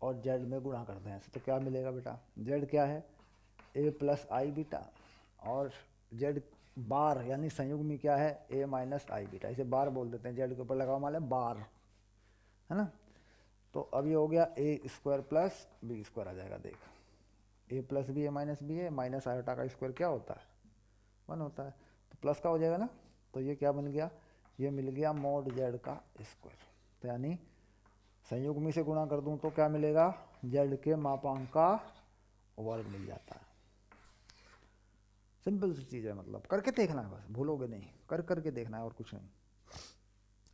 और z में गुणा कर दें ऐसे, तो क्या मिलेगा बेटा, z क्या है a + i बीटा, और z बार यानी संयुग्मी क्या है a - i बीटा, इसे बार बोल देते हैं, z के ऊपर लगा हुआ है बार, है ना। तो अब ये हो गया a² + b² आ जाएगा, देख a + b a - b है, माइनस आयोटा का स्क्वायर क्या होता है 1 होता है, तो प्लस का हो जाएगा ना। तो ये क्या बन गया, ये मिल गया mod z का स्क्वायर। तो यानी संयुग्मी से गुणा कर दूं तो क्या मिलेगा, z के मापांक का वर्ग मिल जाता है। सिंपल सी चीज़ है, मतलब करके देखना है बस, भूलोगे नहीं, कर करके देखना है और कुछ नहीं।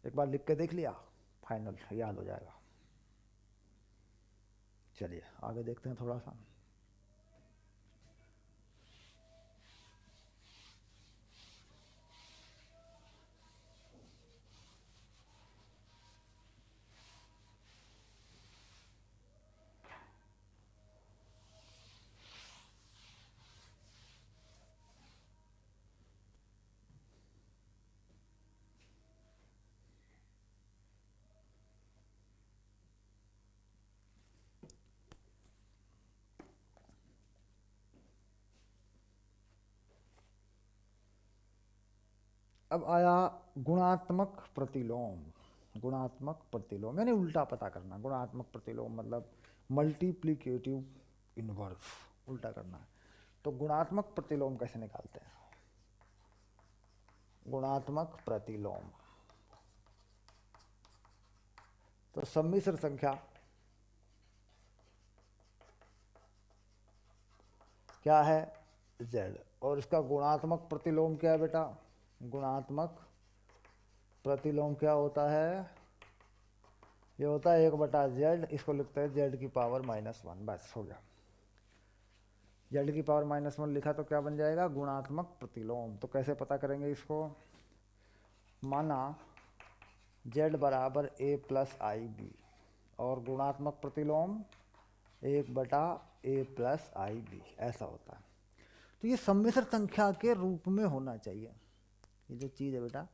एक बार लिख के देख लिया फाइनल याद हो जाएगा। चलिए आगे देखते हैं थोड़ा सा। अब आया गुणात्मक प्रतिलोम। गुणात्मक प्रतिलोम यानी उल्टा पता करना, गुणात्मक प्रतिलोम मतलब मल्टीप्लिकेटिव इनवर्स, उल्टा करना है। तो गुणात्मक प्रतिलोम कैसे निकालते हैं, गुणात्मक प्रतिलोम। तो सम्मिश्र संख्या क्या है? z। और इसका गुणात्मक प्रतिलोम क्या है बेटा? गुणात्मक प्रतिलोम क्या होता है? ये होता है 1/z। इसको लिखते हैं z की पावर -1। बस हो गया। z की पावर -1 लिखा तो क्या बन जाएगा? गुणात्मक प्रतिलोम। तो कैसे पता करेंगे इसको? माना z बराबर a प्लस आई बी और गुणात्मक प्रतिलोम 1/a प्लस आई बी, ऐसा होता है। तो ये सम्मिश्र संख्या के रूप में होना चाहिए। ये जो चीज़ है बेटा,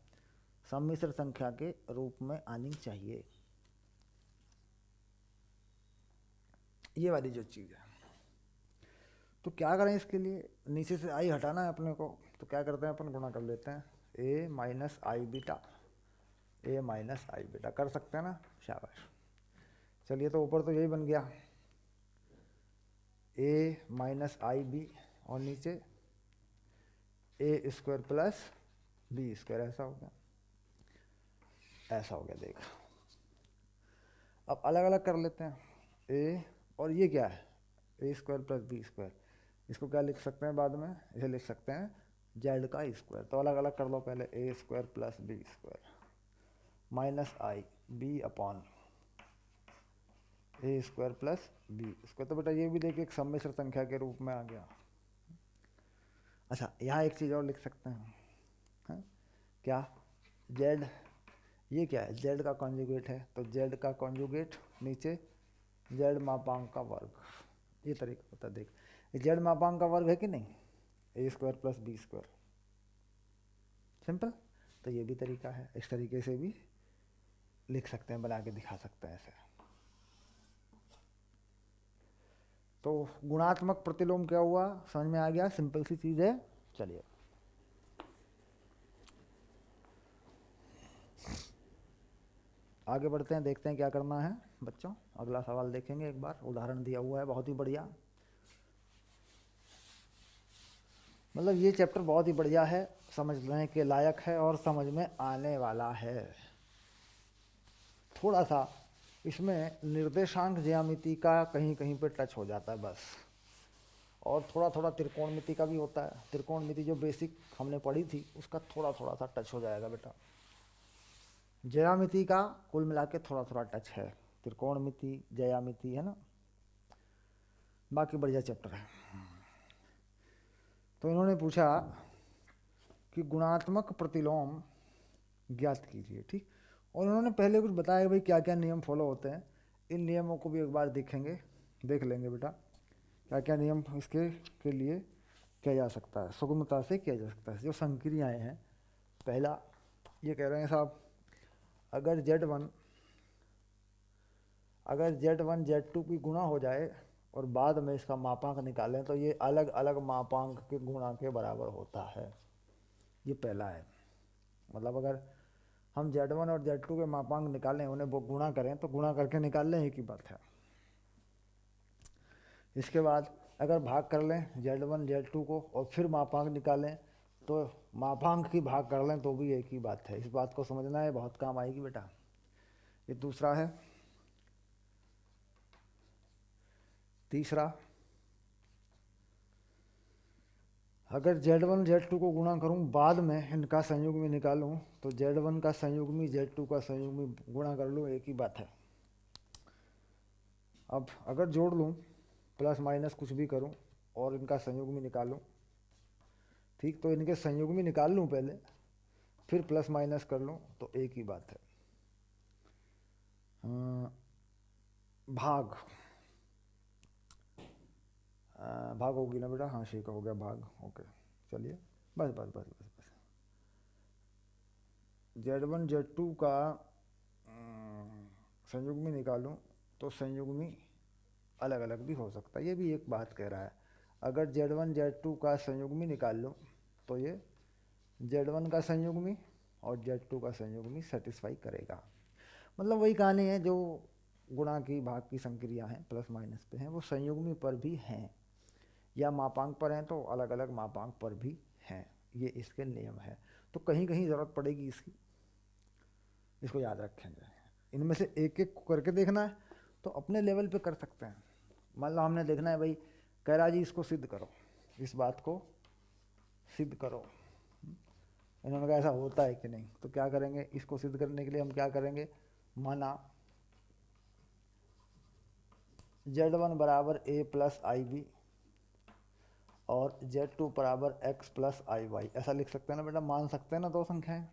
सम्मिश्र संख्या के रूप में आनी चाहिए, ये वाली जो चीज़ है। तो क्या करें इसके लिए? नीचे से आई हटाना है अपने को, तो क्या करते हैं अपन? गुणा कर लेते हैं a minus I beta, a minus I beta कर सकते हैं ना? शाबाश। चलिए, तो ऊपर तो यही बन गया a माइनस आई बी और नीचे a square plus B square, ऐसा हो गया, ऐसा हो गया। देख, अब अलग अलग कर लेते हैं a, और ये क्या है? a square plus B square. इसको क्या लिख सकते हैं बाद में? इसे लिख सकते हैं z का स्क्वायर। तो अलग अलग कर लो पहले। a square plus B square minus i B upon A square plus B square. तो बेटा ये भी देखिए एक सम्मिश्र संख्या के रूप में आ गया। अच्छा, यहाँ एक चीज़ और लिख सकते हैं, है? क्या? z, ये क्या है? z का कॉन्जुगेट है, तो z का कॉन्जुगेट नीचे z मापांक का वर्ग। ये तरीका होता है। देख, z मापांक का वर्ग है कि नहीं? A square plus B square, simple. तो ये भी तरीका है, इस तरीके से भी लिख सकते हैं, बना के दिखा सकते हैं ऐसे। तो गुणात्मक प्रतिलोम क्या हुआ? समझ में आ गया? सिंपल सी चीज़ है। चलिए, आगे बढ़ते हैं, देखते हैं क्या करना है बच्चों। अगला सवाल देखेंगे एक बार। उदाहरण दिया हुआ है, बहुत ही बढ़िया। मतलब ये चैप्टर बहुत ही बढ़िया है, समझने के लायक है और समझ में आने वाला है। थोड़ा सा इसमें निर्देशांक ज्यामिति का कहीं कहीं पे टच हो जाता है बस, और थोड़ा थोड़ा त्रिकोणमिति का भी होता है। त्रिकोणमिति जो बेसिक हमने पढ़ी थी उसका थोड़ा थोड़ा सा टच हो जाएगा बेटा। ज्यामिति का कुल मिला के थोड़ा थोड़ा टच है, त्रिकोणमिति ज्यामिति, है ना? बाकी बढ़िया चैप्टर है। तो इन्होंने पूछा कि गुणात्मक प्रतिलोम ज्ञात कीजिए, ठीक। और उन्होंने पहले कुछ बताया कि भाई क्या क्या नियम फॉलो होते हैं। इन नियमों को भी एक बार देखेंगे, देख लेंगे बेटा, क्या क्या नियम इसके के लिए किया जा सकता है, सुगमता से किया जा सकता है। जो संक्रियाएँ हैं, पहला ये कह रहे हैं साहब, अगर Z1 Z2 की गुणा हो जाए और बाद में इसका मापांक निकालें तो ये अलग अलग मापांक के गुणा के बराबर होता है। ये पहला है। मतलब अगर हम Z1 और Z2 के मापांक निकालें, उन्हें वो गुणा करें, तो गुणा करके निकाल लें, एक ही बात है। इसके बाद अगर भाग कर लें Z1 Z2 को और फिर मापांक निकालें, तो मापांक की भाग कर लें तो भी एक ही बात है। इस बात को समझना है, बहुत काम आएगी बेटा। ये दूसरा है। तीसरा, अगर Z1 Z2 को गुणा करूं, बाद में इनका संयुग्मी निकालूं, तो Z1 का संयुग्मी Z2 का संयुग्मी गुणा कर लूं, एक ही बात है। अब अगर जोड़ लूं, प्लस माइनस कुछ भी करूं और इनका संयुग्मी निकालूं, ठीक, तो इनके संयुग्मी निकाल लूं पहले, फिर प्लस माइनस कर लूं, तो एक ही बात है। भाग भाग होगी ना बेटा? हाँ, ठीक हो गया भाग। ओके, चलिए, बस बस बस बस बस। Z1 Z2 का संयुग्मी निकालूं तो संयुग्मी अलग अलग भी हो सकता है। ये भी एक बात कह रहा है। अगर Z1 Z2 का संयुग्मी निकाल लो तो ये Z1 का संयुग्मी और Z2 का संयुग्मी सेटिस्फाई करेगा। मतलब वही कहानी है, जो गुणा की भाग की संक्रिया हैं, प्लस माइनस पे हैं, वो संयुग्मी पर भी हैं, या मापांक पर हैं तो अलग अलग मापांक पर भी हैं। ये इसके नियम है। तो कहीं कहीं ज़रूरत पड़ेगी इसकी, इसको याद रखेंगे। इनमें से एक एक करके देखना है तो अपने लेवल पे कर सकते हैं। मान लो हमने देखना है भाई, कह रहा जी इसको सिद्ध करो, इस बात को सिद्ध करो। इन्होंने कहा ऐसा होता है कि नहीं, तो क्या करेंगे, इसको सिद्ध करने के लिए हम क्या करेंगे, माना Z1 बराबर a प्लस आई बी और Z2 बराबर x प्लस आई वाई, ऐसा लिख सकते हैं ना बेटा, मान सकते हैं ना दो संख्याएं।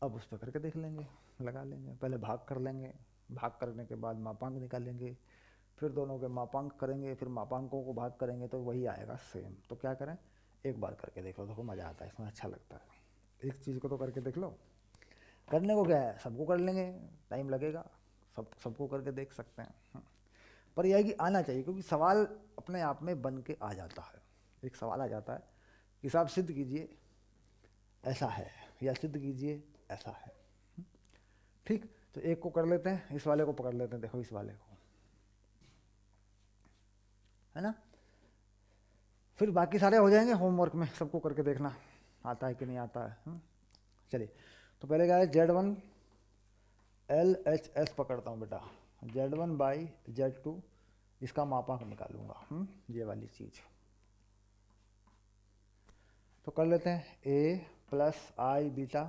अब उस पर करके देख लेंगे, लगा लेंगे, पहले भाग कर लेंगे, भाग करने के बाद मापांक निकालेंगे, फिर दोनों के मापांक करेंगे, फिर मापांकों को भाग करेंगे तो वही आएगा सेम। तो क्या करें, एक बार करके देख लो, देखो मज़ा आता है इसमें, अच्छा लगता है। एक चीज़ को तो करके देख लो, करने को क्या है, सबको कर लेंगे, टाइम लगेगा, सबको करके देख सकते हैं। पर यह है कि आना चाहिए, क्योंकि सवाल अपने आप में बन के आ जाता है। एक सवाल आ जाता है कि साहब सिद्ध कीजिए ऐसा है, या सिद्ध कीजिए ऐसा है। ठीक, तो एक को कर लेते हैं, इस वाले को पकड़ लेते हैं, देखो इस वाले को, है ना। फिर बाकी सारे हो जाएंगे होमवर्क में, सबको करके देखना आता है कि नहीं आता है। चलिए, तो पहले क्या है, Z1 LHS पकड़ता हूँ बेटा, Z1 बाई Z2, इसका मापांक निकालूंगा, ये वाली चीज़। तो कर लेते हैं a plus i beta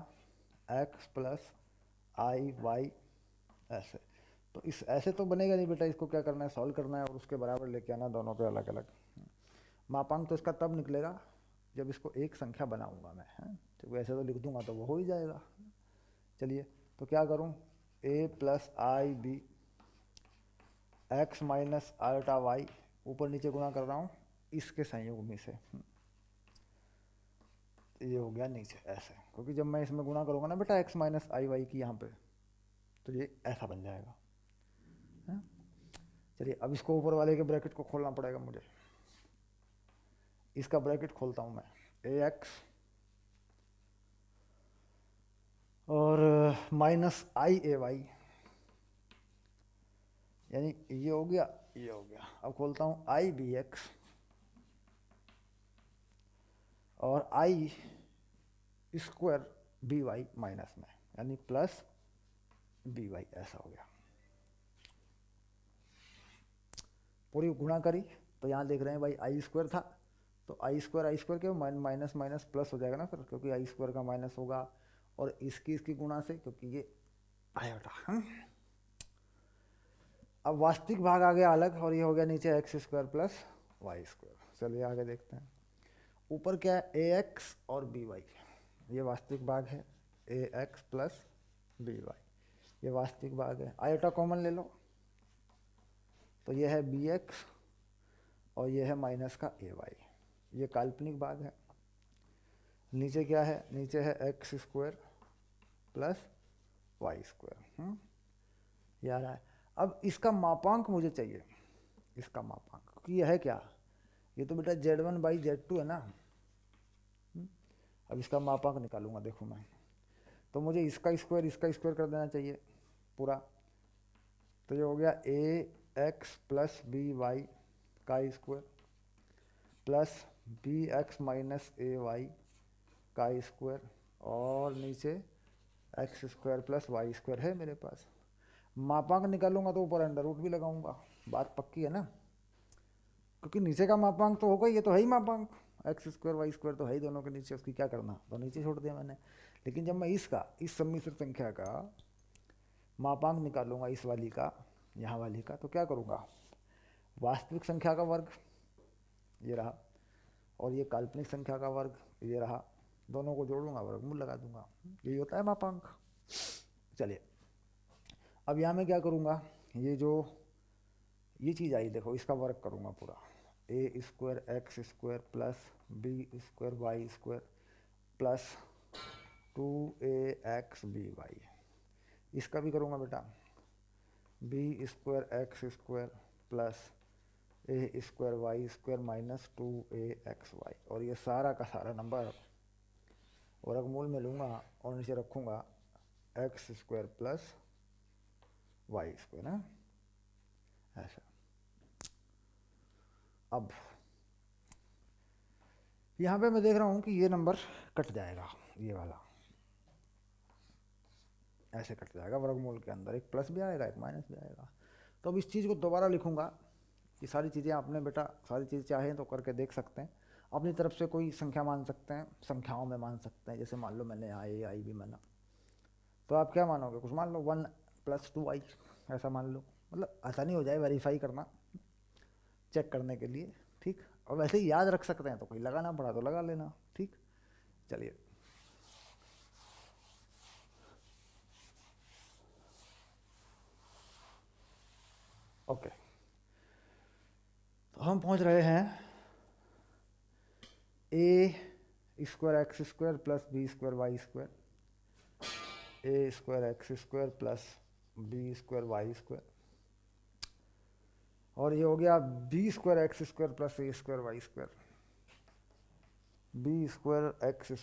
x plus i Y, ऐसे। तो इस ऐसे तो बनेगा नहीं बेटा, इसको क्या करना है, सॉल्व करना है और उसके बराबर लेके आना दोनों पे अलग अलग। मापांक तो इसका तब निकलेगा जब इसको एक संख्या बनाऊंगा मैं, है, तो वैसे तो लिख दूंगा तो वो हो ही जाएगा। चलिए, तो क्या करूं, a plus i B x minus आल्टा वाई, ऊपर नीचे गुना कर रहा हूँ इसके संयुग्मी से, ये हो गया नीचे ऐसे, क्योंकि जब मैं इसमें गुना करूँगा ना बेटा एक्स माइनस आई वाई की यहाँ पे, तो ये ऐसा बन जाएगा, है। चलिए, अब इसको ऊपर वाले के ब्रैकेट को खोलना पड़ेगा मुझे, इसका ब्रैकेट खोलता हूँ मैं, ए एक्स और माइनस आई ए वाई, यानी ये हो गया, ये हो गया। अब खोलता हूँ आई बी एक्स और आई स्क्वायर बी वाई माइनस में, यानी प्लस बी वाई, ऐसा हो गया। पूरी गुणा करी तो यहाँ देख रहे हैं भाई आई स्क्वायर था, तो आई स्क्वायर के माइनस माइनस प्लस हो जाएगा ना फिर, क्योंकि आई स्क्वायर का माइनस होगा, और इसकी गुणा से, क्योंकि ये आयोटा। अब वास्तविक भाग आ गया अलग, और ये हो गया नीचे x square plus Y square. चलिए आगे देखते हैं, ऊपर क्या है, ए एक्स और बी वाई, ये वास्तविक भाग है, A x plus B Y, ये वास्तविक भाग है। आयोटा कॉमन ले लो, तो ये है बी एक्स और ये है माइनस का ए वाई, ये काल्पनिक भाग है। नीचे क्या है, नीचे है X square plus Y square, ये आ रहा है। अब इसका मापांक मुझे चाहिए, इसका मापांक, क्योंकि यह है क्या, ये तो बेटा Z1 बाई Z2 है ना। अब इसका मापांक निकालूंगा, देखो मैं, तो मुझे इसका स्क्वायर कर देना चाहिए पूरा, तो ये हो गया a x plus B y का square plus b x minus a y का स्क्वायर, और नीचे x square plus Y square है मेरे पास। मापांक निकालूंगा तो ऊपर अंडर रूट भी लगाऊंगा, बात पक्की है ना, क्योंकि नीचे का मापांक तो होगा, ये तो है ही मापांक, एक्स स्क्वायर वाई स्क्वायर तो है ही दोनों के नीचे, उसकी क्या करना, तो नीचे छोड़ दिया मैंने। लेकिन जब मैं इसका, इस सम्मिश्र संख्या का मापांक निकालूंगा, इस वाली का, यहाँ वाली का, तो क्या करूँगा, वास्तविक संख्या का वर्ग ये रहा, और ये काल्पनिक संख्या का वर्ग ये रहा, दोनों को जोड़ूंगा, वर्गमूल लगा दूंगा, यही होता है मापांक। चलिए, अब यहाँ मैं क्या करूँगा, ये चीज़ आई देखो, इसका वर्ग करूँगा पूरा, a square x square plus B square y square plus 2ax/by, इसका भी करूँगा बेटा, b square x square plus a square y square minus 2ax/y, और ये सारा का सारा नंबर वर्गमूल में लूँगा और नीचे रखूँगा X square plus Y square, ना ऐसा। अब यहाँ पे मैं देख रहा हूँ कि ये नंबर कट जाएगा, ये वाला ऐसे कट जाएगा वर्गमूल के अंदर, एक प्लस भी आएगा एक माइनस भी आएगा। तो अब इस चीज़ को दोबारा लिखूँगा। ये सारी चीज़ें आपने बेटा सारी चीज़ चाहें तो करके देख सकते हैं, अपनी तरफ से कोई संख्या मान सकते हैं, संख्याओं में मान सकते हैं। जैसे मान लो मैंने आई भी माना, तो आप क्या मानोगे, कुछ मान लो 1 + 2i ऐसा मान लो, मतलब आसानी हो जाए वेरीफाई करना, चेक करने के लिए। ठीक, और वैसे ही याद रख सकते हैं, तो कोई लगाना पड़ा तो लगा लेना। ठीक, चलिए ओके। तो हम पहुंच रहे हैं a² x² + b² y², a² x² + b² y², और ये हो गया b² x² + a² y², b² x²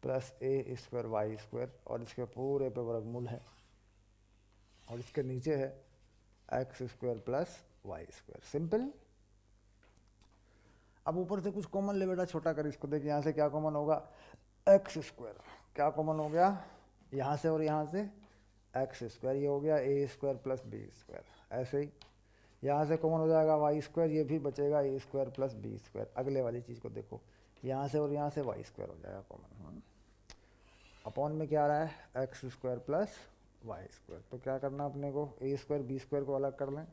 + a² y², और इसके पूरे पे वर्गमूल है, और इसके नीचे है x² + y²। सिंपल। अब ऊपर से कुछ कॉमन ले बेटा, छोटा कर इसको, देखिए यहाँ से क्या कॉमन होगा, x², क्या कॉमन हो गया यहाँ से और यहाँ से, x², ये हो गया a² + b²। ऐसे ही यहाँ से कॉमन हो जाएगा y², ये भी बचेगा a² + b²। अगले वाली चीज़ को देखो, यहाँ से और यहाँ से y² हो जाएगा कॉमन। अपॉन में क्या आ रहा है, x² + y²। तो क्या करना अपने को, a² b² को अलग कर लें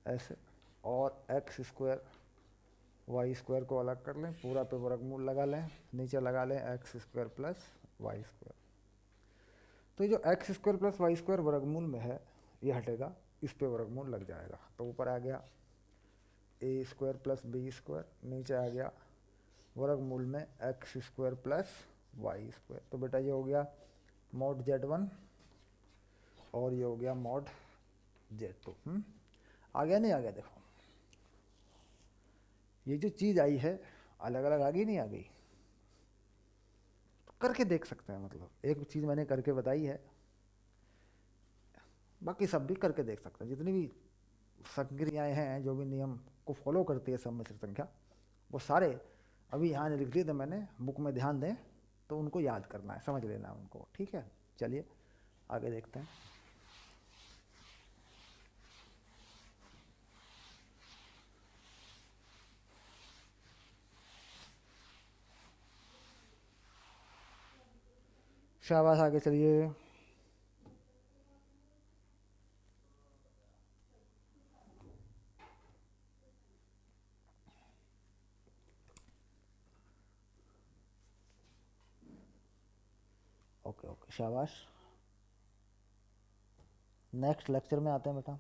ऐसे, और x² y² को अलग कर लें, पूरा पे वर्गमूल लगा लें, नीचे लगा लें x² + y²। तो जो x² + y² वर्गमूल में है ये हटेगा, इस पे वर्गमूल लग जाएगा। तो ऊपर आ गया a² + b², नीचे आ गया वर्गमूल में x² + y²। तो बेटा ये हो गया mod z1, और ये हो गया mod z2। आ गया नहीं आ गया, देखो ये जो चीज़ आई है अलग अलग आ गई नहीं आ गई, तो करके देख सकते हैं। मतलब एक चीज़ मैंने करके बताई है, बाकी सब भी करके देख सकते हैं। जितनी भी संक्रियाएँ हैं, जो भी नियम को फॉलो करती है सम्मिश्र संख्या, वो सारे अभी यहाँ लिख दिए थे मैंने, बुक में ध्यान दें तो उनको याद करना है, समझ लेना है उनको। ठीक है, चलिए आगे देखते हैं। शाबाश, आगे चलिए। ओके ओके, शाबाश। नेक्स्ट लेक्चर में आते हैं बेटा।